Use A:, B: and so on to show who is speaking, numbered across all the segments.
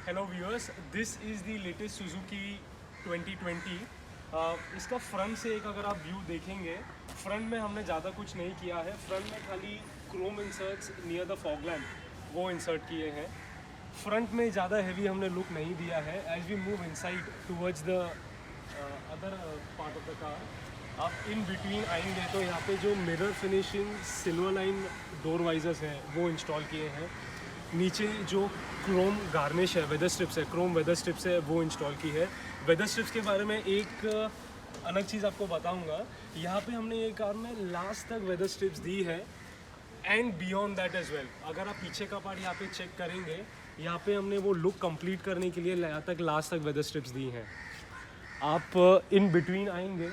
A: Hello viewers, this is the latest Suzuki 2020। इसका front से एक अगर आप व्यू देखेंगे, फ्रंट में हमने ज़्यादा कुछ नहीं किया है। फ्रंट में खाली Chrome inserts near the fog lamp वो इंसर्ट किए हैं। फ्रंट में ज़्यादा हैवी हमने लुक नहीं दिया है। As we move inside towards the other part of the car, आप इन बिटवीन आएंगे तो यहाँ पे जो mirror finishing silver line door visors हैं वो इंस्टॉल किए हैं। नीचे जो क्रोम गार्निश है, वेदर स्ट्रिप्स है, क्रोम वेदर स्ट्रिप्स है, वो इंस्टॉल की है। वेदर स्ट्रिप्स के बारे में एक अलग चीज़ आपको बताऊंगा। यहाँ पे हमने ये कार में लास्ट तक वेदर स्ट्रिप्स दी है and beyond that as well. अगर आप पीछे का पार्ट यहाँ पे चेक करेंगे, यहाँ पे हमने वो लुक कंप्लीट करने के लिए यहाँ तक लास्ट तक वेदर स्ट्रिप्स दी हैं। आप इन बिटवीन आएंगे,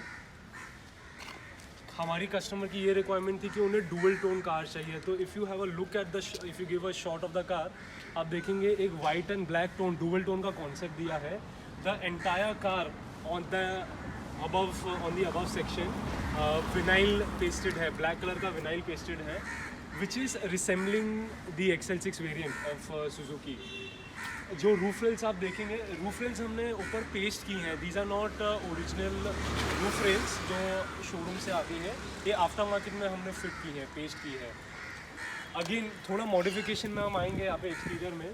A: हमारी कस्टमर की ये रिक्वायरमेंट थी कि उन्हें डुअल टोन कार चाहिए। तो if you have a look at the if you give a shot of the car, आप देखेंगे एक white and black tone dual tone का कॉन्सेप्ट दिया है। The entire car on the above section vinyl pasted है, black colour का vinyl pasted है, which is resembling the XL6 variant of Suzuki. जो रूफ रेल्स आप देखेंगे, रूफ रेल्स हमने ऊपर पेस्ट की हैं। These are not original roof rails जो शोरूम से आती है, ये आफ्टर मार्केट में हमने फिट की है, पेस्ट की है। अगेन थोड़ा मॉडिफिकेशन में हम आएंगे यहाँ पे एक्सटीरियर में।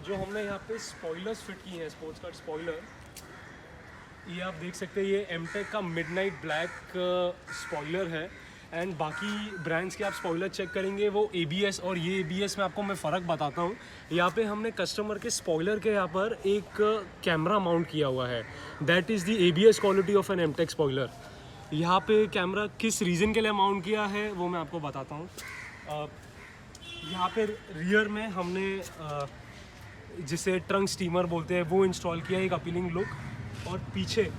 A: जो हमने यहाँ पे स्पॉयलर्स फिट की हैं, स्पोर्ट्स कार्ड स्पॉयलर, ये आप देख सकते हैं। ये एमटेक का मिडनाइट ब्लैक स्पॉयलर है। एंड बाकी ब्रांड्स के आप स्पॉयलर चेक करेंगे वो ABS, और ये ABS में आपको मैं फ़र्क बताता हूँ। यहाँ पे हमने कस्टमर के स्पॉयलर के यहाँ पर एक कैमरा माउंट किया हुआ है। That is the ABS quality of an Emtech spoiler. यहाँ पे कैमरा किस रीज़न के लिए माउंट किया है वो मैं आपको बताता हूँ। यहाँ पे रियर में हमने जिसे ट्रंक स्टीमर बोलते हैं वो इंस्टॉल किया, एक अपीलिंग लुक। और पीछे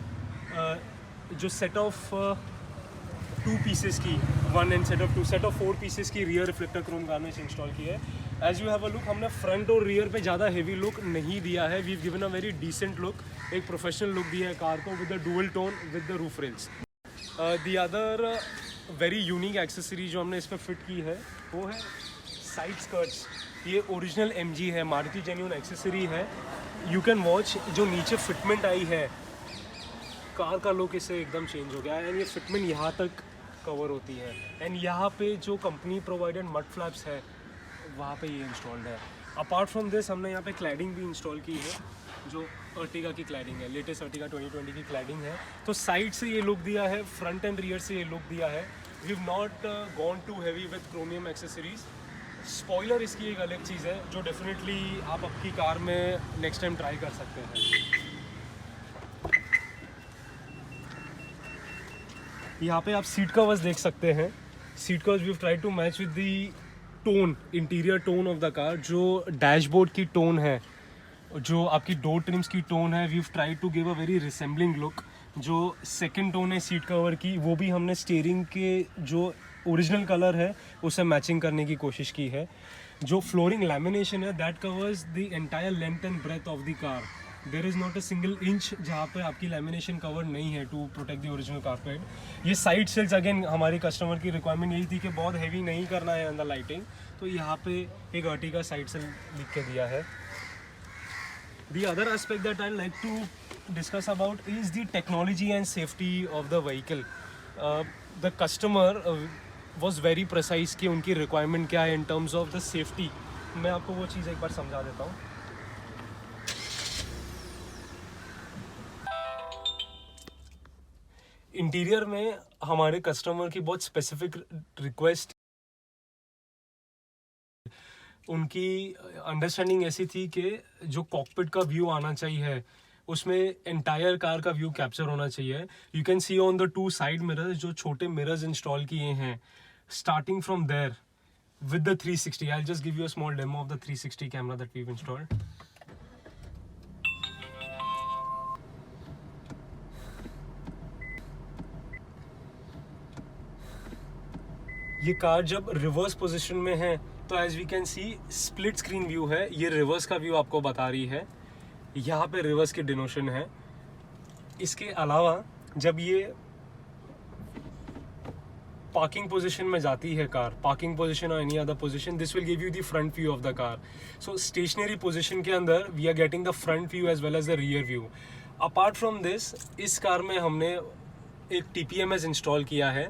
A: जो सेट ऑफ 2 पीसेस की, 1 एंड सेट ऑफ 4 पीसेस की rear reflector chrome garnish install की है। As you have a look, हमने फ्रंट और रियर पे ज़्यादा हेवी लुक नहीं दिया है। We given a very decent look, एक प्रोफेशनल लुक दिया है कार को with the dual tone with the roof rails. The other very unique accessory जो हमने इस पर फिट की है वो है साइड स्कर्ट्स। ये ओरिजिनल MG है, मारुति जेन्युइन एक्सेसरी है। यू कैन वॉच जो नीचे फिटमेंट आई है, कार का लुक इससे एकदम चेंज हो गया है। एंड ये फिटमेंट यहाँ तक कवर होती है। एंड यहाँ पे जो कंपनी प्रोवाइडेड मड फ्लैप्स है वहाँ पे ये इंस्टॉल्ड है। अपार्ट फ्रॉम दिस हमने यहाँ पे क्लैडिंग भी इंस्टॉल की है, जो अर्टिगा की क्लैडिंग है, लेटेस्ट अर्टिगा 2020 की क्लैडिंग है। तो साइड से ये लुक दिया है, फ्रंट एंड रियर से ये लुक दिया है। We have not gone too heavy with chromium accessories. Spoiler इसकी एक अलग चीज़ है जो डेफिनेटली आप आपकी कार में नेक्स्ट टाइम ट्राई कर सकते हैं। यहाँ पे आप सीट कवर्स देख सकते हैं। Seat covers we try to match with the tone, interior tone of the car. जो डैशबोर्ड की टोन है, जो आपकी डोर ट्रिम्स की टोन है, we try to give a very resembling look. जो सेकंड टोन है सीट कवर की, वो भी हमने स्टीयरिंग के जो ओरिजिनल कलर है उसे मैचिंग करने की कोशिश की है। जो फ्लोरिंग लैमिनेशन है that covers the entire length and breadth of the car. There is not a single inch जहाँ पे आपकी लैमिनेशन कवर नहीं है to protect the original carpet. ये साइड सेल्स अगेन हमारी कस्टमर की रिक्वायरमेंट यही थी कि बहुत हैवी नहीं करना है अंदर लाइटिंग, तो यहाँ पे एक अर्टिगा साइड सेल लिख के दिया है। The other aspect that I'd like to discuss about is the technology and safety of the vehicle. The customer was very precise कि उनकी requirement क्या है in terms of the safety. मैं आपको वो चीज़ एक बार समझा देता हूँ। इंटीरियर में हमारे कस्टमर की बहुत स्पेसिफिक रिक्वेस्ट, उनकी अंडरस्टैंडिंग ऐसी थी कि जो कॉकपिट का व्यू आना चाहिए उसमें एंटायर कार का व्यू कैप्चर होना चाहिए। You can see on the 2 side mirrors जो छोटे मिरर्स इंस्टॉल किए हैं, starting from there with the 360। I just give you a small demo of the 360 camera that we have installed. ये car जब reverse position में है तो as we can see split screen view है। ये reverse का व्यू आपको बता रही है, यहाँ पे रिवर्स की डिनोशन है। इसके अलावा जब ये पार्किंग पोजीशन में जाती है कार, पार्किंग पोजीशन और any other position, this will give you the front view of the car. So stationary position के अंदर we are getting the front view as well as the rear view. Apart from this, इस car में हमने एक TPMS install किया है,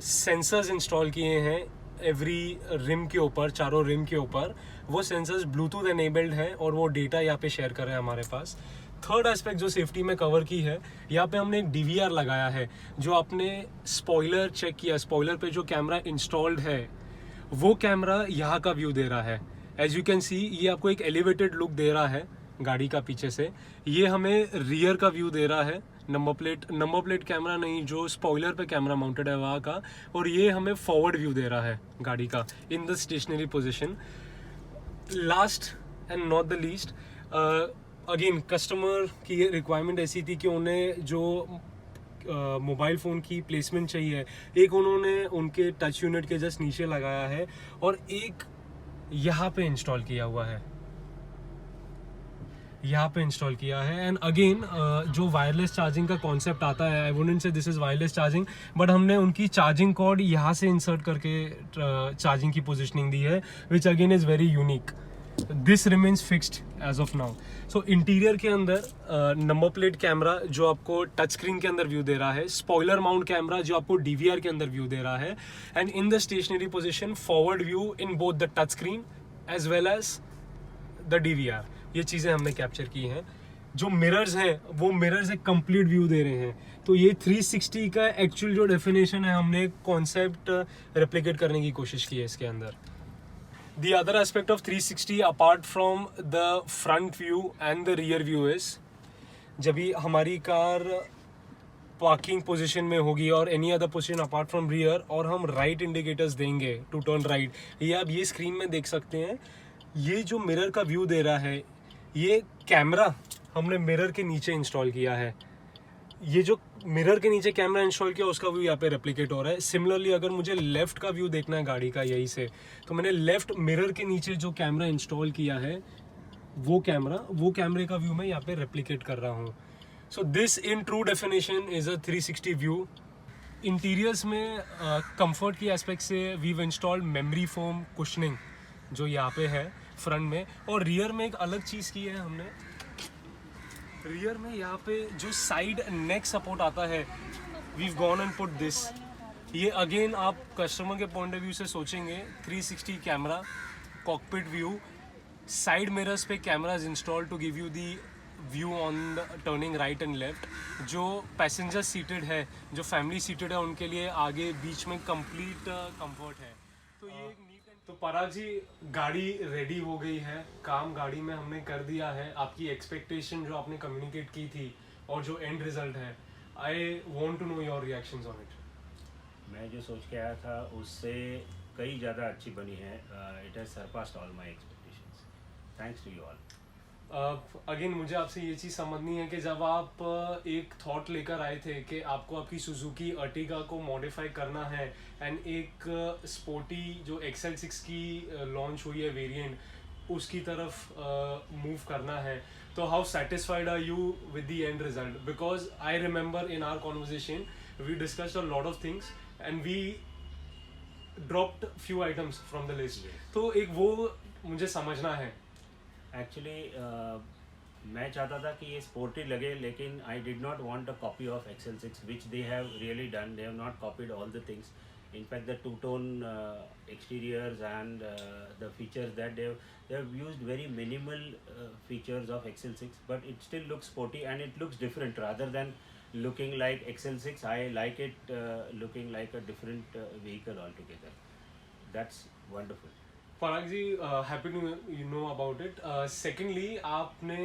A: sensors install किए हैं एवरी रिम के ऊपर, चारों रिम के ऊपर. वो सेंसर्स ब्लूटूथ एनेबल्ड है और वो डेटा यहाँ पे शेयर कर रहे हैं हमारे पास. थर्ड एस्पेक्ट जो सेफ्टी में कवर की है, यहाँ पे हमने एक DVR लगाया है. जो आपने स्पॉइलर चेक किया, स्पॉइलर पे जो कैमरा इंस्टॉल्ड है वो कैमरा यहाँ का व्यू दे रहा है. एज यू कैन सी, ये आपको एक एलिवेटेड लुक दे रहा है गाड़ी का पीछे से. ये हमें रियर का व्यू दे रहा है, नंबर प्लेट कैमरा नहीं, जो स्पॉइलर पे कैमरा माउंटेड है वहाँ का. और ये हमें फॉरवर्ड व्यू दे रहा है गाड़ी का in the stationary position. Last and not the least, again customer की रिक्वायरमेंट ऐसी थी कि उन्हें जो मोबाइल फ़ोन की प्लेसमेंट चाहिए, एक उन्होंने उनके टच यूनिट के जस्ट नीचे लगाया है और एक यहाँ पे इंस्टॉल किया हुआ है, यहाँ पे इंस्टॉल किया है. एंड अगेन जो वायरलेस चार्जिंग का कॉन्सेप्ट आता है, I wouldn't say this is wireless charging, but हमने उनकी चार्जिंग कॉर्ड यहाँ से इंसर्ट करके चार्जिंग की पोजिशनिंग दी है, which again is very unique. This remains fixed as of now. So interior के अंदर नंबर प्लेट कैमरा जो आपको टच स्क्रीन के अंदर व्यू दे रहा है, स्पॉइलर माउंट कैमरा जो आपको DVR के अंदर व्यू दे रहा है, and in the stationary position forward view in both the touch screen as well as the DVR. ये चीज़ें हमने कैप्चर की हैं. जो मिरर्स हैं वो मिरर्स एक कंप्लीट व्यू दे रहे हैं. तो ये 360 का एक्चुअल जो डेफिनेशन है, हमने कॉन्सेप्ट रेप्लिकेट करने की कोशिश की है इसके अंदर. The other aspect of 360 apart from the front view and the rear view is, जब भी हमारी कार पार्किंग पोजीशन में होगी और any other position apart from rear, और हम राइट इंडिकेटर्स देंगे टू टर्न राइट, ये आप ये स्क्रीन में देख सकते हैं. ये जो मिरर का व्यू दे रहा है, ये कैमरा हमने मिरर के नीचे इंस्टॉल किया है. ये जो मिरर के नीचे कैमरा इंस्टॉल किया उसका व्यू यहाँ पे रेप्लिकेट हो रहा है. सिमिलरली अगर मुझे लेफ्ट का व्यू देखना है गाड़ी का यहीं से, तो मैंने लेफ्ट मिरर के नीचे जो कैमरा इंस्टॉल किया है वो कैमरे का व्यू मैं यहाँ पे रेप्लिकेट कर रहा हूँ. So this in true definition is a 360 view. Interiors में कंफर्ट की एस्पेक्ट से we've installed memory foam cushioning जो यहाँ पे है फ्रंट में. और रियर में एक अलग चीज़ की है हमने, रियर में यहाँ पे जो साइड नेक सपोर्ट आता है, we've gone and put this. ये अगेन आप कस्टमर के पॉइंट ऑफ व्यू से सोचेंगे, 360 camera, cockpit view, side mirrors पे cameras install to give you the view on the turning right and left. जो पैसेंजर सीटेड है, जो फैमिली सीटेड है, उनके लिए आगे बीच में कंप्लीट कंफर्ट है. तो ये एक तो पराग जी, गाड़ी रेडी हो गई है, काम गाड़ी में हमने कर दिया है. आपकी एक्सपेक्टेशन जो आपने कम्युनिकेट की थी और जो एंड रिजल्ट है, I want to know your reactions on it.
B: मैं जो सोच के आया था उससे कई ज़्यादा अच्छी बनी है. It has surpassed all my expectations. Thanks to you all.
A: Again मुझे आपसे ये चीज़ समझनी है कि जब आप एक थॉट लेकर आए थे कि आपको आपकी सुजुकी अर्टिगा को मॉडिफाई करना है एंड एक स्पोर्टी जो XL6 की लॉन्च हुई है वेरिएंट, उसकी तरफ मूव करना है, तो how satisfied are you with the end result? Because I remember in our conversation we discussed a lot of things and we dropped few items from the list. तो एक वो मुझे समझना है.
B: एक्चुअली मैं चाहता था कि ये स्पोर्टी लगे, लेकिन I did not want a copy of XL6 which they have really done. They have not copied all the things. In fact, the two-tone exteriors and the features that they have used very minimal features of XL6, but it still looks sporty and it looks different rather than looking like XL6. I like it looking like a different vehicle altogether. That's wonderful.
A: Parag ji, happy to know about it. Secondly, आपने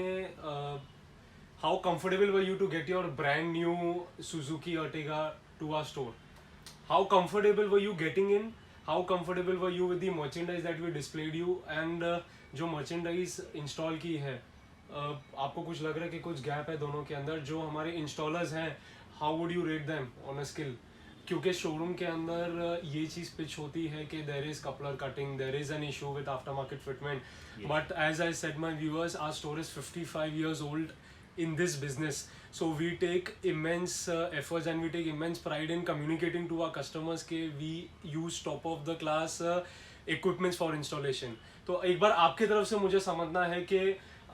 A: how comfortable were you to get your brand new Suzuki Ertiga to our store? How comfortable were you getting in? How comfortable were you with the merchandise that we displayed you? And जो merchandise install की है, आपको कुछ लग रहा है कि कुछ गैप है दोनों के अंदर? जो हमारे इंस्टॉलर्स हैं, how would you rate them on a scale? क्योंकि शोरूम के अंदर ये चीज़ पिच होती है कि there is coupler cutting, there is an issue with aftermarket fitment. Yes. But as I said my viewers, our store is 55 years old. in this business. So we take immense efforts and we take immense pride in communicating to our customers कि we use top of the class equipments for installation. तो एक बार आपकी तरफ से मुझे समझना है कि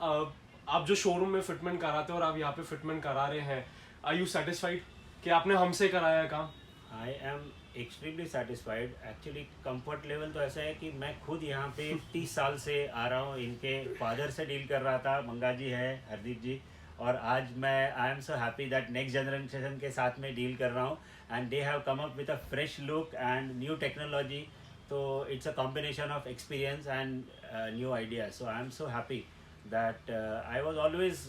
A: आप जो शोरूम में फिटमेंट कराते हो और आप यहाँ पे फिटमेंट करा रहे हैं, आर यू सेटिस्फाइड कि आपने हमसे कराया है काम?
B: आई am extremely satisfied. Actually comfort level तो ऐसा है कि मैं खुद यहाँ पे 30 साल से आ रहा हूँ. इनके फादर से डील कर रहा था, मंगा जी है, हरदीप जी, और आज मैं I am so happy that next generation के साथ में डील कर रहा हूँ and they have come up with a fresh look and new technology. तो it's a combination of experience and new ideas. So I am so happy that I was always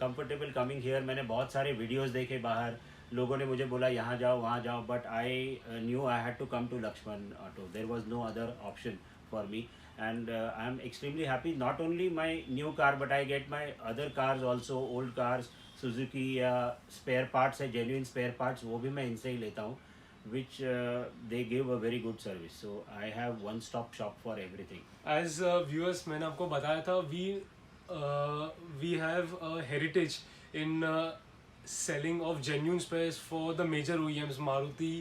B: comfortable coming here. मैंने बहुत सारे videos देखे बाहर, लोगों ने मुझे बोला यहाँ जाओ वहाँ जाओ, but I knew I had to come to Lakshman auto. There was no other option for me and I am extremely happy. Not only my new car but I get my other cars also, old cars, Suzuki या spare parts है, genuine spare parts, वो भी मैं इनसे ही लेता हूँ, which they give a very good service. So I have one stop shop for everything.
A: As viewers, मैंने आपको बताया था we have a heritage in selling of genuine spares for the major OEMs, Maruti,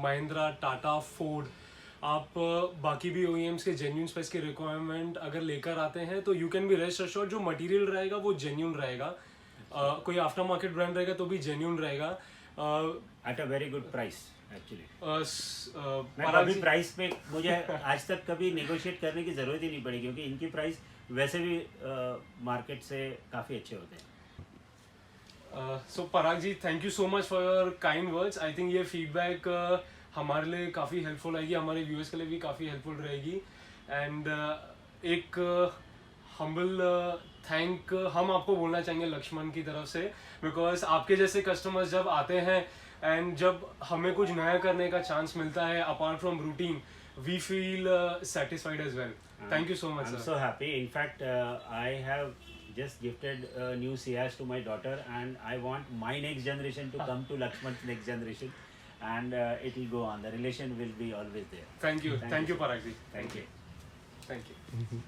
A: Mahindra, Tata, Ford. आप बाकी भी OEMs के genuine spares की requirement अगर लेकर आते हैं तो you can be rest assured जो material रहेगा वो genuine रहेगा. कोई आफ्टर मार्केट ब्रांड रहेगा तो भी genuine रहेगा.
B: At a very good price actually. मैं
A: पराग
B: कभी
A: जी-
B: प्राइस पे मुझे आज तक कभी नेगोशिएट करने की ज़रूरत ही नहीं पड़ी, क्योंकि इनकी प्राइस वैसे भी मार्केट से काफ़ी अच्छे होते हैं.
A: So Parag ji, thank you so much for your kind words. I think ये फीडबैक हमारे लिए काफ़ी हेल्पफुल रहेगी, हमारे व्यूअर्स के लिए भी काफ़ी हेल्पफुल रहेगी. एंड एक हम्बल थैंक हम आपको बोलना चाहेंगे लक्ष्मण की तरफ से, बिकॉज आपके जैसे कस्टमर्स जब आते हैं एंड जब हमें कुछ नया करने का चांस मिलता है apart from routine, we feel satisfied as well. Thank you so much
B: I'm
A: सर.
B: so happy. In fact, I have just gifted a new Ciaz to my daughter, and I want my next generation to come to Lakshman's next generation, and it will go on. The relation will be always there.
A: Thank you
B: Thank you,
A: Parag ji.
B: Thank you.
A: Thank you.